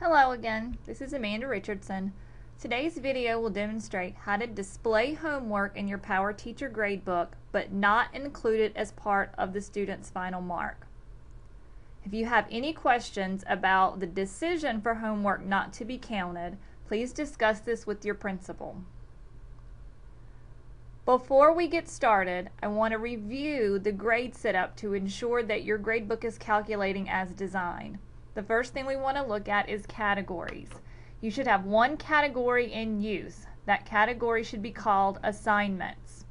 Hello again, this is Amanda Richardson. Today's video will demonstrate how to display homework in your Power Teacher gradebook but not include it as part of the student's final mark. If you have any questions about the decision for homework not to be counted, please discuss this with your principal. Before we get started, I want to review the grade setup to ensure that your gradebook is calculating as designed. The first thing we want to look at is categories. You should have one category in use. That category should be called assignments.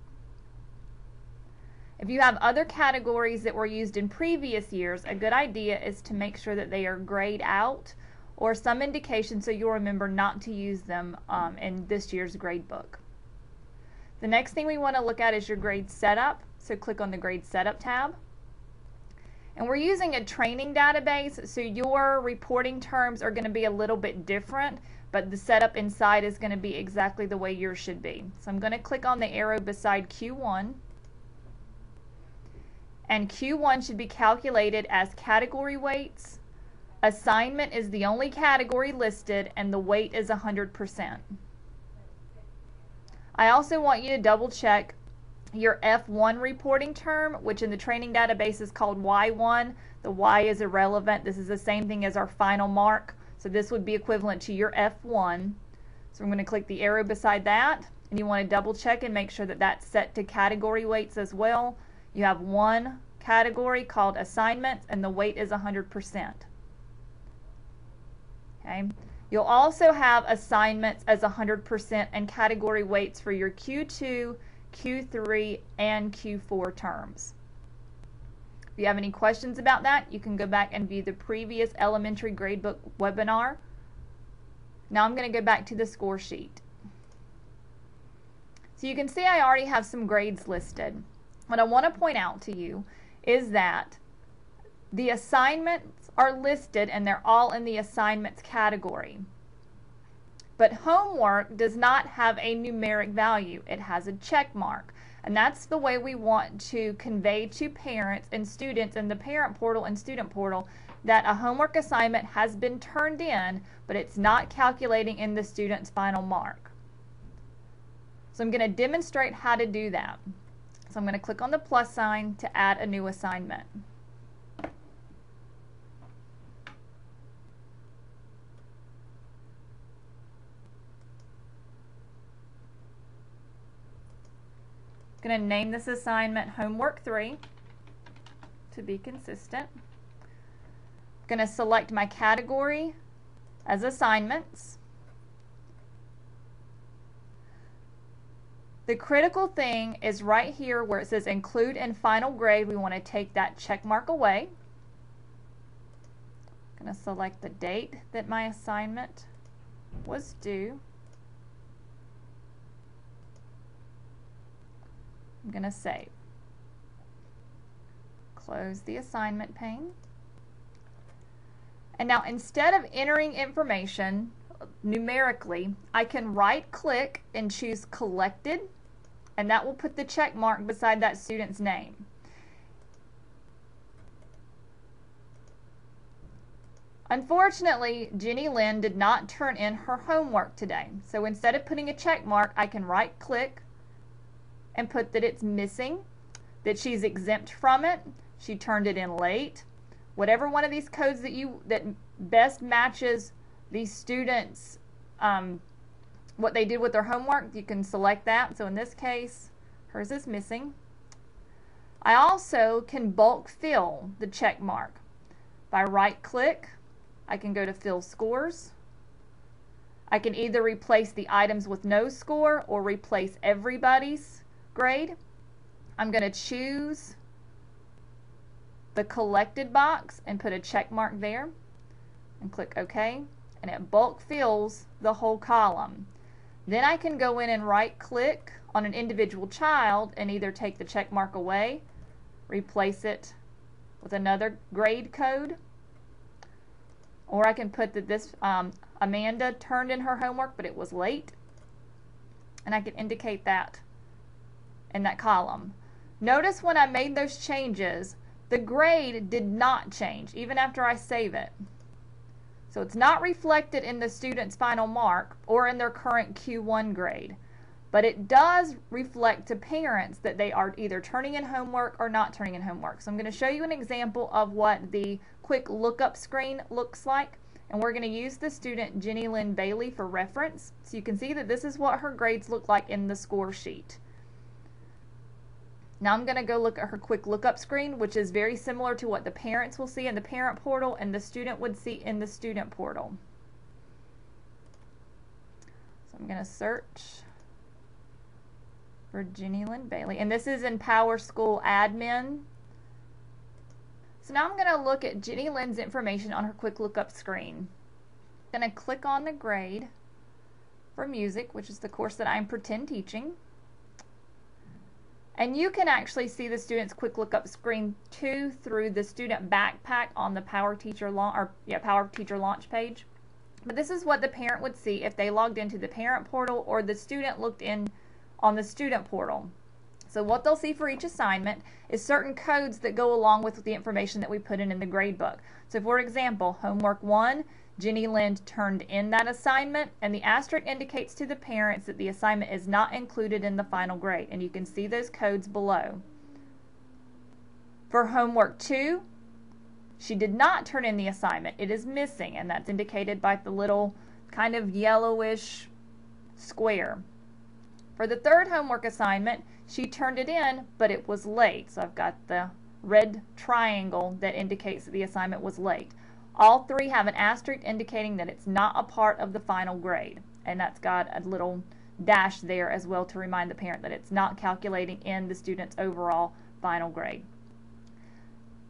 If you have other categories that were used in previous years, a good idea is to make sure that they are grayed out or some indication so you'll remember not to use them in this year's gradebook. The next thing we want to look at is your grade setup. So click on the grade setup tab. And we're using a training database, so your reporting terms are going to be a little bit different, but the setup inside is going to be exactly the way yours should be. So I'm going to click on the arrow beside Q1. And Q1 should be calculated as category weights. Assignment is the only category listed, and the weight is 100%. I also want you to double check your F1 reporting term, which in the training database is called Y1. The Y is irrelevant. This is the same thing as our final mark. So this would be equivalent to your F1. So I'm going to click the arrow beside that, and you want to double check and make sure that that's set to category weights as well. You have one category called assignments, and the weight is 100%. Okay. You'll also have assignments as 100% and category weights for your Q2, Q3, and Q4 terms. If you have any questions about that, you can go back and view the previous elementary gradebook webinar. Now I'm going to go back to the score sheet. So you can see I already have some grades listed. What I want to point out to you is that the assignments are listed and they're all in the assignments category. But homework does not have a numeric value. It has a check mark. And that's the way we want to convey to parents and students in the parent portal and student portal that a homework assignment has been turned in, but it's not calculating in the student's final mark. So I'm going to demonstrate how to do that. So I'm going to click on the plus sign to add a new assignment. I'm going to name this assignment Homework 3 to be consistent. I'm going to select my category as assignments. The critical thing is right here where it says include in final grade. We want to take that check mark away. I'm going to select the date that my assignment was due. I'm going to save. Close the assignment pane. And now instead of entering information numerically, I can right click and choose collected, and that will put the check mark beside that student's name. Unfortunately, Jenny Lynn did not turn in her homework today. So instead of putting a check mark, I can right click and put that it's missing, that she's exempt from it, she turned it in late. Whatever one of these codes that best matches these students, what they did with their homework, you can select that. So in this case, hers is missing. I also can bulk fill the check mark. By right click, I can go to fill scores. I can either replace the items with no score or replace everybody's grade. I'm going to choose the collected box and put a check mark there and click OK, and it bulk fills the whole column. Then I can go in and right click on an individual child and either take the check mark away, replace it with another grade code, or I can put that this Amanda turned in her homework but it was late, and I can indicate that in that column. Notice when I made those changes, the grade did not change even after I save it. So So it's not reflected in the student's final mark or in their current Q1 grade. But it does reflect to parents that they are either turning in homework or not turning in homework. So I'm going to show you an example of what the quick lookup screen looks like. And we're going to use the student Jenny Lynn Bailey for reference. So you can see that this is what her grades look like in the score sheet. Now I'm going to go look at her quick lookup screen, which is very similar to what the parents will see in the parent portal and the student would see in the student portal. So I'm going to search for Jenny Lynn Bailey, and this is in Power School Admin. So now I'm going to look at Jenny Lynn's information on her quick lookup screen. I'm going to click on the grade for music, which is the course that I'm pretend teaching. And you can actually see the student's quick lookup screen too through the student backpack on the Power Teacher Launch page. But this is what the parent would see if they logged into the parent portal or the student looked in on the student portal. So what they'll see for each assignment is certain codes that go along with the information that we put in the gradebook. So for example, homework 1, Jenny Lynn turned in that assignment, and the asterisk indicates to the parents that the assignment is not included in the final grade, and you can see those codes below. For homework 2, she did not turn in the assignment. It is missing, and that's indicated by the little kind of yellowish square. For the third homework assignment, she turned it in, but it was late. So I've got the red triangle that indicates that the assignment was late. All three have an asterisk indicating that it's not a part of the final grade. And that's got a little dash there as well to remind the parent that it's not calculating in the student's overall final grade.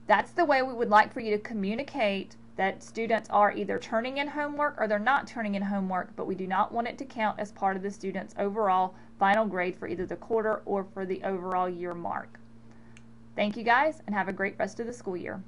That's the way we would like for you to communicate that students are either turning in homework or they're not turning in homework, but we do not want it to count as part of the student's overall final grade for either the quarter or for the overall year mark. Thank you guys, and have a great rest of the school year.